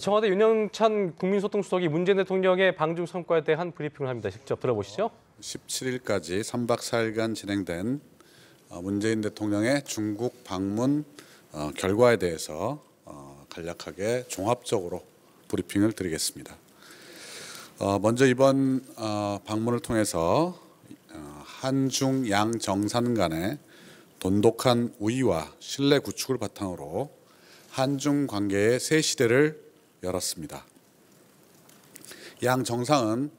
청와대 윤영찬 국민소통수석이 문재인 대통령의 방중 성과에 대한 브리핑을 합니다. 직접 들어보시죠. 17일까지 3박 4일간 진행된 문재인 대통령의 중국 방문 결과에 대해서 간략하게 종합적으로 브리핑을 드리겠습니다. 먼저 이번 방문을 통해서 한중 양 정상 간의 돈독한 우위와 신뢰 구축을 바탕으로 한중 관계의 새 시대를 열었습니다. 양 정상은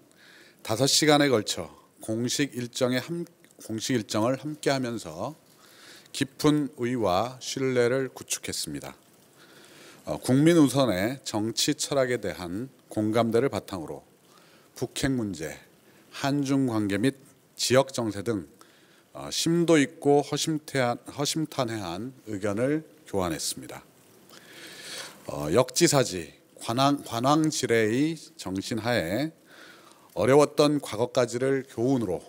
5시간에 걸쳐 공식 일정을 함께하면서 깊은 우위와 신뢰를 구축했습니다. 국민 우선의 정치 철학에 대한 공감대를 바탕으로 북핵 문제, 한중 관계 및 지역 정세 등 심도 있고 허심탄회한 의견을 교환했습니다. 역지사지, 관왕지례의 정신하에 어려웠던 과거까지를 교훈으로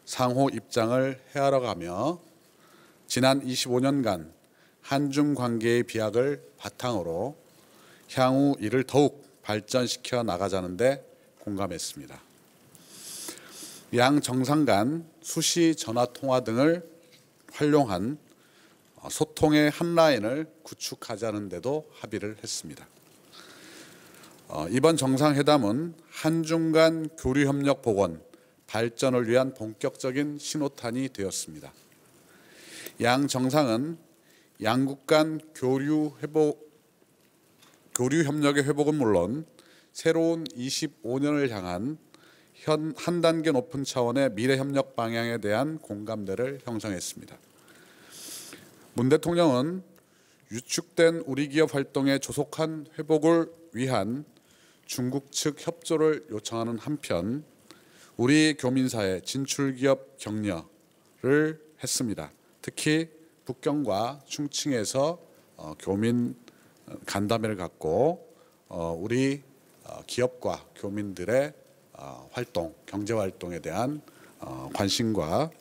상호 입장을 헤아려가며 지난 25년간 한중 관계의 비약을 바탕으로 향후 이를 더욱 발전시켜 나가자는 데 공감했습니다. 양 정상 간 수시 전화 통화 등을 활용한 소통의 한 라인을 구축하자는 데도 합의를 했습니다. 이번 정상회담은 한중 간 교류 협력 복원, 발전을 위한 본격적인 신호탄이 되었습니다. 양 정상은 양국 간 교류 협력의 회복은 물론 새로운 25년을 향한 한 단계 높은 차원의 미래 협력 방향에 대한 공감대를 형성했습니다. 문 대통령은 위축된 우리 기업 활동의 조속한 회복을 위한 중국 측 협조를 요청하는 한편 우리 교민사의 진출기업 격려를 했습니다. 특히 북경과 충칭에서 교민 간담회를 갖고 우리 기업과 교민들의 활동, 경제 활동에 대한 관심과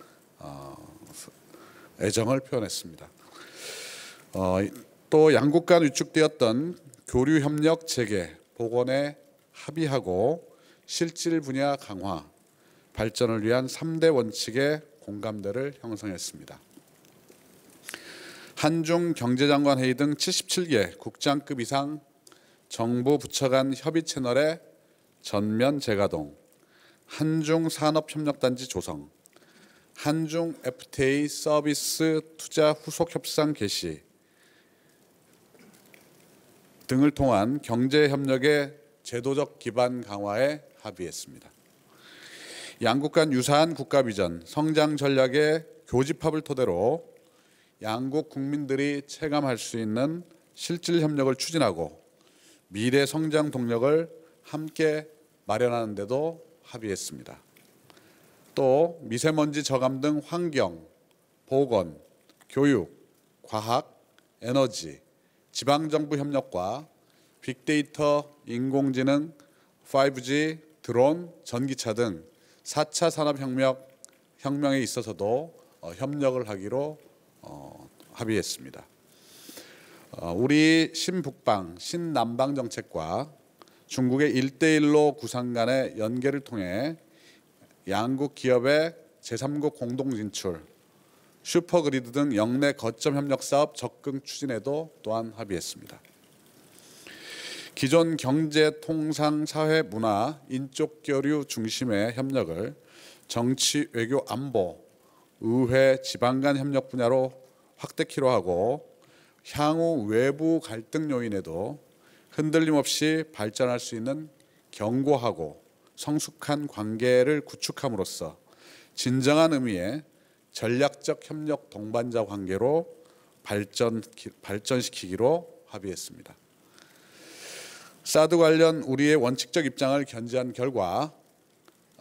애정을 표현했습니다. 또 양국 간 위축되었던 교류 협력 체계 복원에 합의하고 실질 분야 강화, 발전을 위한 3대 원칙의 공감대를 형성했습니다. 한중 경제장관 회의 등 77개 국장급 이상 정부 부처 간 협의 채널의 전면 재가동, 한중 산업협력단지 조성, 한중 FTA 서비스 투자 후속 협상 개시 등을 통한 경제협력의 제도적 기반 강화에 합의했습니다. 양국 간 유사한 국가비전, 성장 전략의 교집합을 토대로 양국 국민들이 체감할 수 있는 실질 협력을 추진하고 미래 성장 동력을 함께 마련하는 데도 합의했습니다. 또 미세먼지 저감 등 환경, 보건, 교육, 과학, 에너지, 지방정부 협력과 빅데이터, 인공지능, 5G, 드론, 전기차 등 4차 산업혁명에 있어서도 협력을 하기로 합의했습니다. 우리 신북방, 신남방 정책과 중국의 1대1로 구상 간의 연계를 통해 양국 기업의 제3국 공동 진출, 슈퍼그리드 등 영내 거점 협력 사업 적극 추진에도 또한 합의했습니다. 기존 경제, 통상, 사회, 문화, 인적 교류 중심의 협력을 정치, 외교, 안보, 의회, 지방 간 협력 분야로 확대키로 하고 향후 외부 갈등 요인에도 흔들림 없이 발전할 수 있는 견고하고 성숙한 관계를 구축함으로써 진정한 의미의 전략적 협력 동반자 관계로 발전시키기로 합의했습니다. 사드 관련 우리의 원칙적 입장을 견지한 결과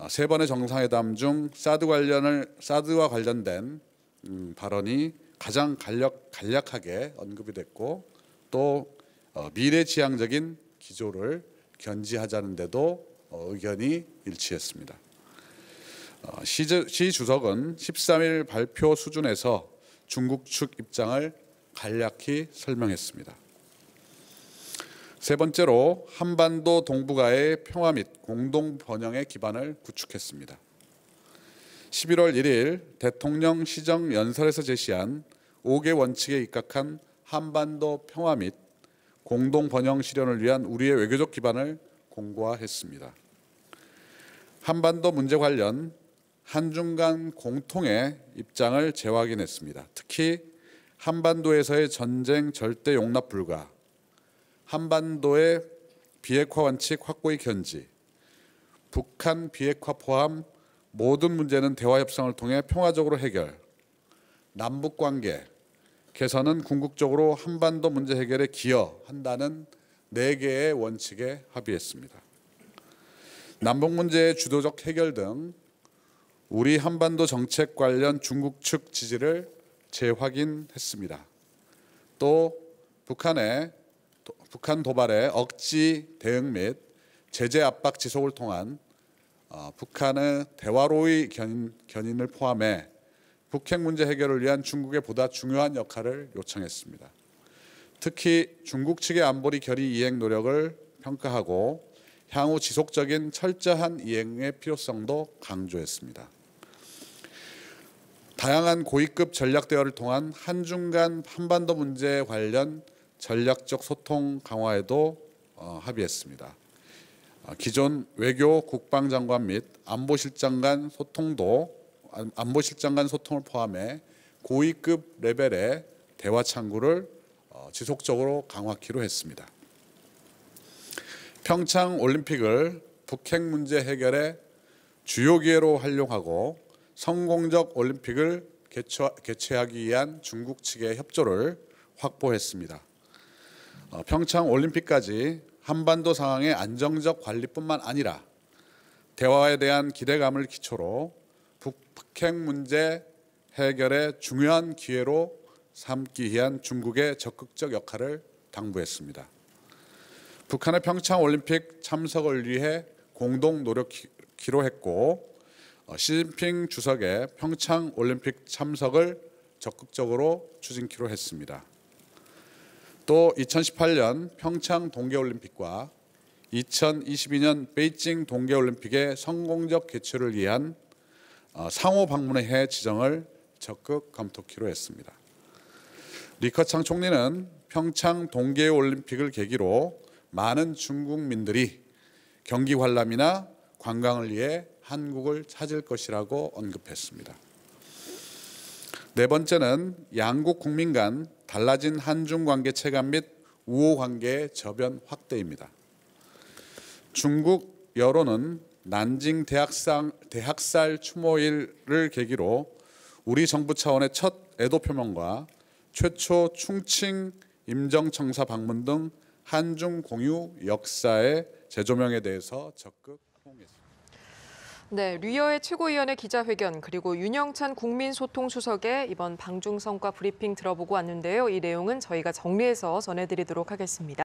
세 번의 정상회담 중 사드와 관련된 발언이 가장 간략하게 언급이 됐고 또 미래지향적인 기조를 견지하자는 데도 의견이 일치했습니다. 시 주석은 13일 발표 수준에서 중국 측 입장을 간략히 설명했습니다. 세 번째로 한반도 동북아의 평화 및 공동 번영의 기반을 구축했습니다. 11월 1일 대통령 시정 연설에서 제시한 5개 원칙에 입각한 한반도 평화 및 공동 번영 실현을 위한 우리의 외교적 기반을 공고화했습니다. 한반도 문제 관련 한중 간 공통의 입장을 재확인했습니다. 특히 한반도에서의 전쟁 절대 용납 불가, 한반도의 비핵화 원칙 확고히 견지, 북한 비핵화 포함 모든 문제는 대화 협상을 통해 평화적으로 해결, 남북 관계 개선은 궁극적으로 한반도 문제 해결에 기여한다는 4개의 원칙에 합의했습니다. 남북 문제의 주도적 해결 등 우리 한반도 정책 관련 중국 측 지지를 재확인했습니다. 또 북한 도발의 억지 대응 및 제재 압박 지속을 통한 북한의 대화로의 견인을 포함해 북핵 문제 해결을 위한 중국의 보다 중요한 역할을 요청했습니다. 특히 중국 측의 안보리 결의 이행 노력을 평가하고 향후 지속적인 철저한 이행의 필요성도 강조했습니다. 다양한 고위급 전략 대화를 통한 한중 간 한반도 문제 관련 전략적 소통 강화에도 합의했습니다. 기존 외교 국방장관 및 안보실장 간 소통을 포함해 고위급 레벨의 대화 창구를 지속적으로 강화하기로 했습니다. 평창 올림픽을 북핵 문제 해결의 주요 기회로 활용하고 성공적 올림픽을 개최하기 위한 중국 측의 협조를 확보했습니다. 평창 올림픽까지 한반도 상황의 안정적 관리뿐만 아니라 대화에 대한 기대감을 기초로 북핵 문제 해결의 중요한 기회로 삼기 위한 중국의 적극적 역할을 당부했습니다. 북한의 평창 올림픽 참석을 위해 공동 노력키로 했고 시진핑 주석의 평창 올림픽 참석을 적극적으로 추진키로 했습니다. 또 2018년 평창 동계올림픽과 2022년 베이징 동계올림픽의 성공적 개최를 위한 상호 방문의 해 지정을 적극 검토키로 했습니다. 리커창 총리는 평창 동계올림픽을 계기로 많은 중국민들이 경기 관람이나 관광을 위해 한국을 찾을 것이라고 언급했습니다. 네 번째는 양국 국민 간 달라진 한중 관계 체감 및 우호 관계의 저변 확대입니다. 중국 여론은 난징 대학살 추모일을 계기로 우리 정부 차원의 첫 애도 표명과 최초 충칭 임정청사 방문 등 한중 공유 역사의 재조명에 대해서 적극 호응했습니다. 네, 류여의 최고위원회 기자회견 그리고 윤영찬 국민소통수석의 이번 방중 성과 브리핑 들어보고 왔는데요. 이 내용은 저희가 정리해서 전해드리도록 하겠습니다.